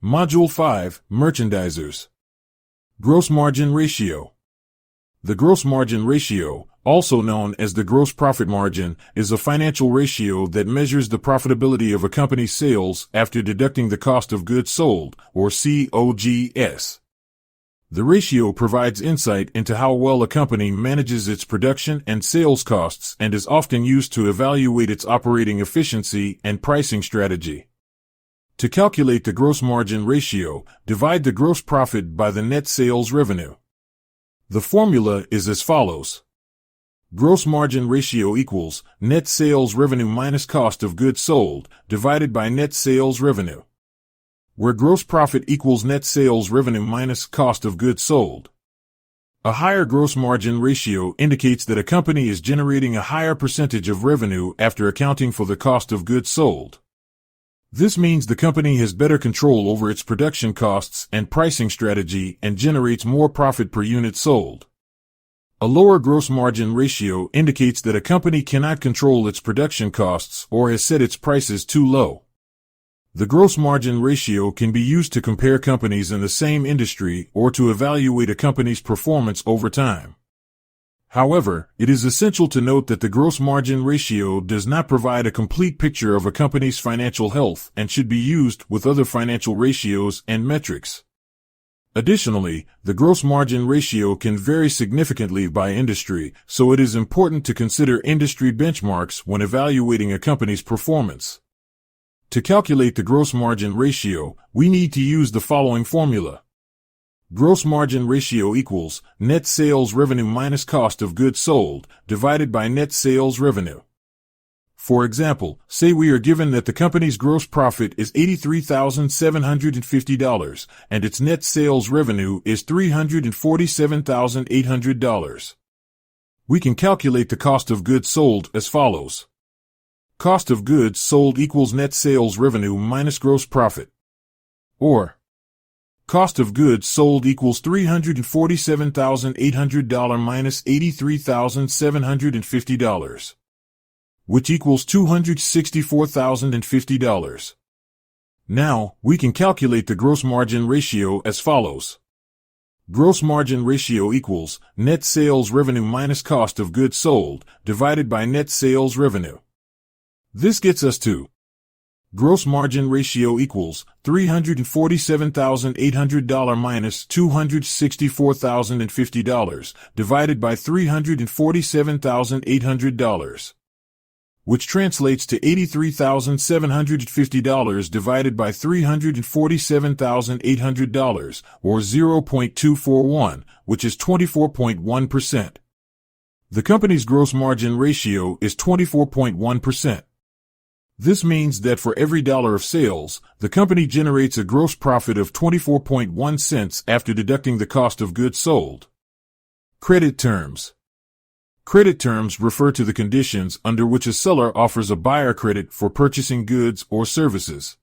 Module 5, Merchandisers. Gross margin ratio. The gross margin ratio, also known as the gross profit margin, is a financial ratio that measures the profitability of a company's sales after deducting the cost of goods sold, or COGS. The ratio provides insight into how well a company manages its production and sales costs and is often used to evaluate its operating efficiency and pricing strategy. To calculate the gross margin ratio, divide the gross profit by the net sales revenue. The formula is as follows. Gross margin ratio equals net sales revenue minus cost of goods sold divided by net sales revenue, where gross profit equals net sales revenue minus cost of goods sold. A higher gross margin ratio indicates that a company is generating a higher percentage of revenue after accounting for the cost of goods sold. This means the company has better control over its production costs and pricing strategy and generates more profit per unit sold. A lower gross margin ratio indicates that a company cannot control its production costs or has set its prices too low. The gross margin ratio can be used to compare companies in the same industry or to evaluate a company's performance over time. However, it is essential to note that the gross margin ratio does not provide a complete picture of a company's financial health and should be used with other financial ratios and metrics. Additionally, the gross margin ratio can vary significantly by industry, so it is important to consider industry benchmarks when evaluating a company's performance. To calculate the gross margin ratio, we need to use the following formula. Gross margin ratio equals net sales revenue minus cost of goods sold divided by net sales revenue. For example, say we are given that the company's gross profit is $83,750 and its net sales revenue is $347,800. We can calculate the cost of goods sold as follows. Cost of goods sold equals net sales revenue minus gross profit. Or, cost of goods sold equals $347,800 minus $83,750, which equals $264,050. Now, we can calculate the gross margin ratio as follows. Gross margin ratio equals net sales revenue minus cost of goods sold divided by net sales revenue. This gets us to gross margin ratio equals $347,800 minus $264,050 divided by $347,800, which translates to $83,750 divided by $347,800, or 0.241, which is 24.1%. The company's gross margin ratio is 24.1%. This means that for every dollar of sales, the company generates a gross profit of 24.1 cents after deducting the cost of goods sold. Credit terms. Credit terms refer to the conditions under which a seller offers a buyer credit for purchasing goods or services.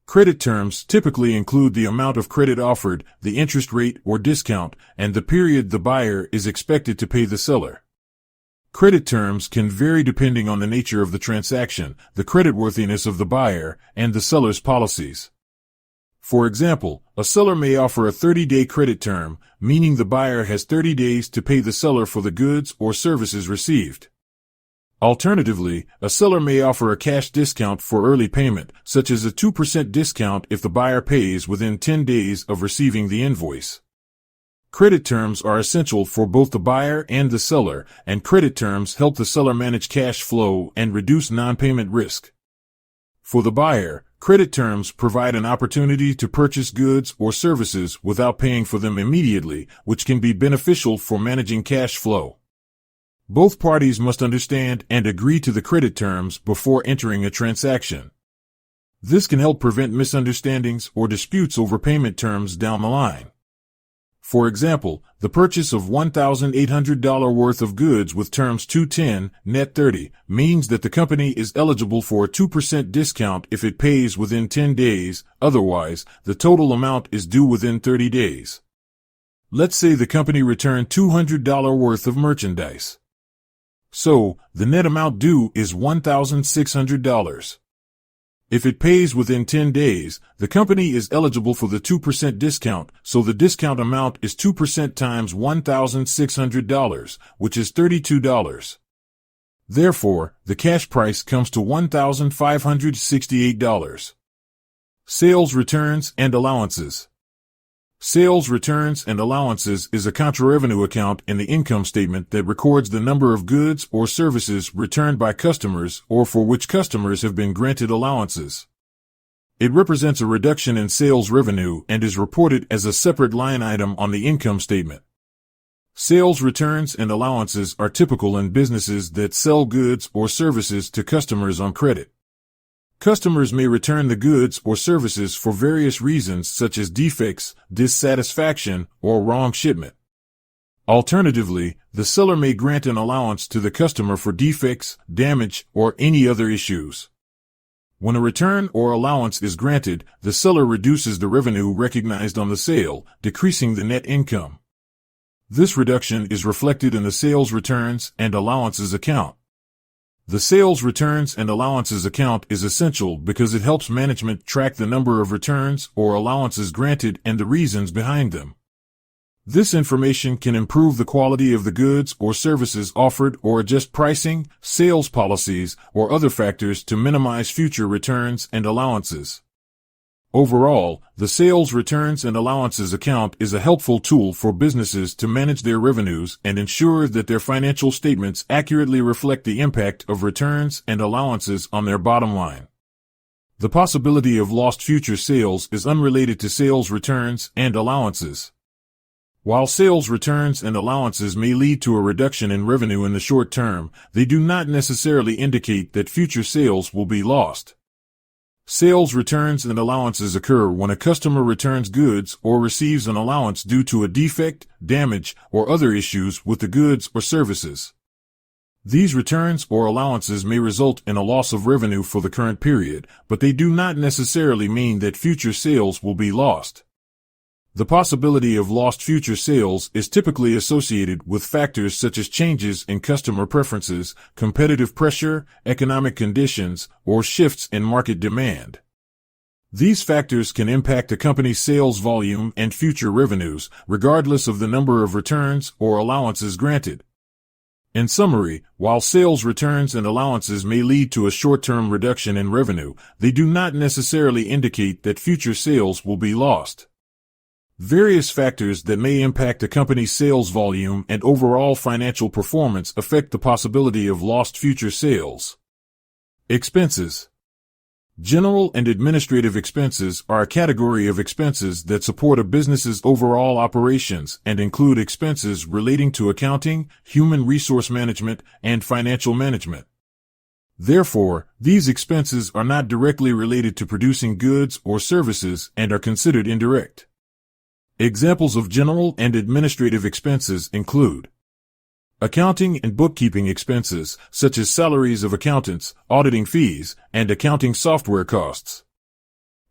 Credit terms typically include the amount of credit offered, the interest rate or discount, and the period the buyer is expected to pay the seller. Credit terms can vary depending on the nature of the transaction, the creditworthiness of the buyer, and the seller's policies. For example, a seller may offer a 30-day credit term, meaning the buyer has 30 days to pay the seller for the goods or services received. Alternatively, a seller may offer a cash discount for early payment, such as a 2% discount if the buyer pays within 10 days of receiving the invoice. Credit terms are essential for both the buyer and the seller, and credit terms help the seller manage cash flow and reduce non-payment risk. For the buyer, credit terms provide an opportunity to purchase goods or services without paying for them immediately, which can be beneficial for managing cash flow. Both parties must understand and agree to the credit terms before entering a transaction. This can help prevent misunderstandings or disputes over payment terms down the line. For example, the purchase of $1,800 worth of goods with terms 210, net 30, means that the company is eligible for a 2% discount if it pays within 10 days, otherwise, the total amount is due within 30 days. Let's say the company returned $200 worth of merchandise. So, the net amount due is $1,600. If it pays within 10 days, the company is eligible for the 2% discount, so the discount amount is 2% times $1,600, which is $32. Therefore, the cash price comes to $1,568. Sales returns and allowances. Sales returns and allowances is a contra-revenue account in the income statement that records the number of goods or services returned by customers or for which customers have been granted allowances. It represents a reduction in sales revenue and is reported as a separate line item on the income statement. Sales returns and allowances are typical in businesses that sell goods or services to customers on credit. Customers may return the goods or services for various reasons such as defects, dissatisfaction, or wrong shipment. Alternatively, the seller may grant an allowance to the customer for defects, damage, or any other issues. When a return or allowance is granted, the seller reduces the revenue recognized on the sale, decreasing the net income. This reduction is reflected in the sales returns and allowances account. The sales returns and allowances account is essential because it helps management track the number of returns or allowances granted and the reasons behind them. This information can improve the quality of the goods or services offered or adjust pricing, sales policies, or other factors to minimize future returns and allowances. Overall, the sales returns and allowances account is a helpful tool for businesses to manage their revenues and ensure that their financial statements accurately reflect the impact of returns and allowances on their bottom line. The possibility of lost future sales is unrelated to sales returns and allowances. While sales returns and allowances may lead to a reduction in revenue in the short term, they do not necessarily indicate that future sales will be lost. Sales returns and allowances occur when a customer returns goods or receives an allowance due to a defect, damage, or other issues with the goods or services. These returns or allowances may result in a loss of revenue for the current period, but they do not necessarily mean that future sales will be lost. The possibility of lost future sales is typically associated with factors such as changes in customer preferences, competitive pressure, economic conditions, or shifts in market demand. These factors can impact a company's sales volume and future revenues, regardless of the number of returns or allowances granted. In summary, while sales returns and allowances may lead to a short-term reduction in revenue, they do not necessarily indicate that future sales will be lost. Various factors that may impact a company's sales volume and overall financial performance affect the possibility of lost future sales. Expenses. General and administrative expenses are a category of expenses that support a business's overall operations and include expenses relating to accounting, human resource management, and financial management. Therefore, these expenses are not directly related to producing goods or services and are considered indirect. Examples of general and administrative expenses include accounting and bookkeeping expenses, such as salaries of accountants, auditing fees, and accounting software costs.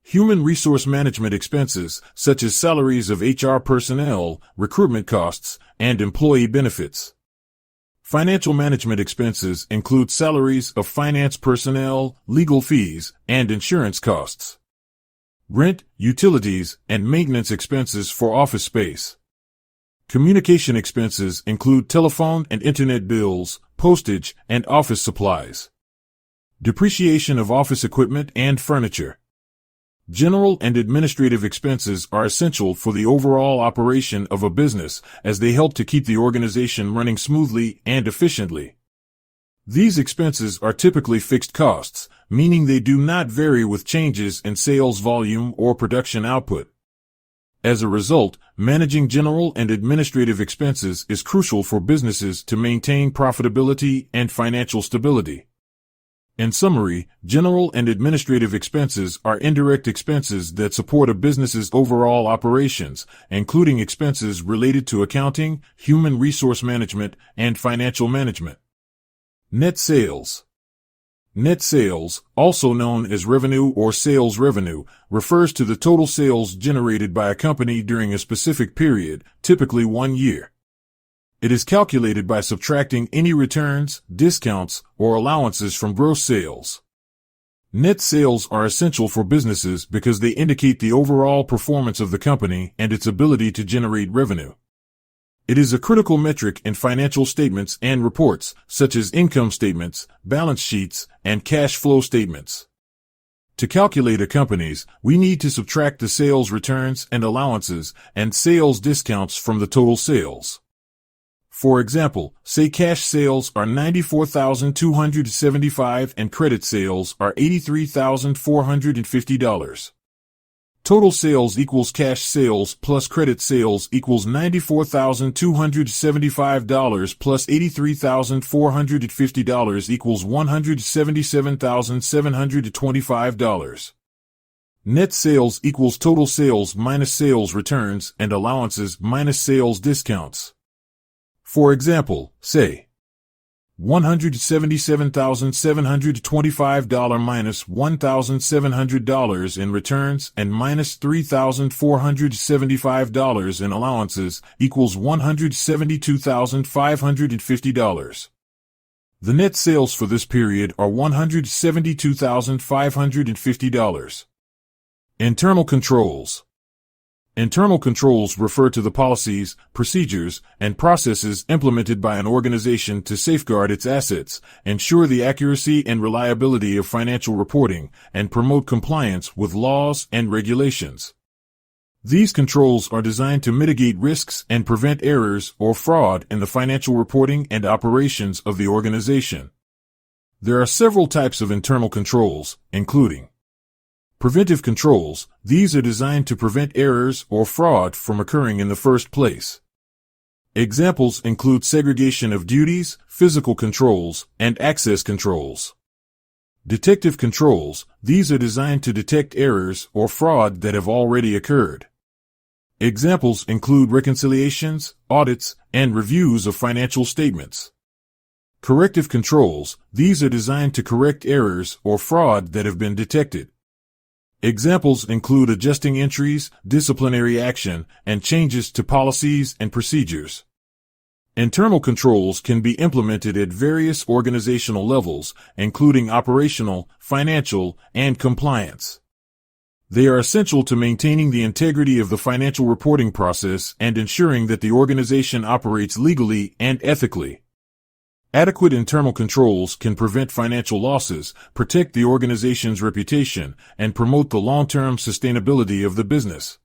Human resource management expenses, such as salaries of HR personnel, recruitment costs, and employee benefits. Financial management expenses include salaries of finance personnel, legal fees, and insurance costs. Rent, utilities, and maintenance expenses for office space. Communication expenses include telephone and internet bills, postage, and office supplies. Depreciation of office equipment and furniture. General and administrative expenses are essential for the overall operation of a business, as they help to keep the organization running smoothly and efficiently. These expenses are typically fixed costs, meaning they do not vary with changes in sales volume or production output. As a result, managing general and administrative expenses is crucial for businesses to maintain profitability and financial stability. In summary, general and administrative expenses are indirect expenses that support a business's overall operations, including expenses related to accounting, human resource management, and financial management. Net sales. Net sales, also known as revenue or sales revenue, refers to the total sales generated by a company during a specific period, typically 1 year. It is calculated by subtracting any returns, discounts, or allowances from gross sales. Net sales are essential for businesses because they indicate the overall performance of the company and its ability to generate revenue. It is a critical metric in financial statements and reports, such as income statements, balance sheets, and cash flow statements. To calculate a company's, we need to subtract the sales returns and allowances and sales discounts from the total sales. For example, say cash sales are $94,275 and credit sales are $83,450. Total sales equals cash sales plus credit sales equals $94,275 plus $83,450 equals $177,725. Net sales equals total sales minus sales returns and allowances minus sales discounts. For example, say $177,725 minus $1,700 in returns and minus $3,475 in allowances equals $172,550. The net sales for this period are $172,550. Internal controls. Internal controls refer to the policies, procedures, and processes implemented by an organization to safeguard its assets, ensure the accuracy and reliability of financial reporting, and promote compliance with laws and regulations. These controls are designed to mitigate risks and prevent errors or fraud in the financial reporting and operations of the organization. There are several types of internal controls, including preventive controls. These are designed to prevent errors or fraud from occurring in the first place. Examples include segregation of duties, physical controls, and access controls. Detective controls. These are designed to detect errors or fraud that have already occurred. Examples include reconciliations, audits, and reviews of financial statements. Corrective controls. These are designed to correct errors or fraud that have been detected. Examples include adjusting entries, disciplinary action, and changes to policies and procedures. Internal controls can be implemented at various organizational levels, including operational, financial, and compliance. They are essential to maintaining the integrity of the financial reporting process and ensuring that the organization operates legally and ethically. Adequate internal controls can prevent financial losses, protect the organization's reputation, and promote the long-term sustainability of the business.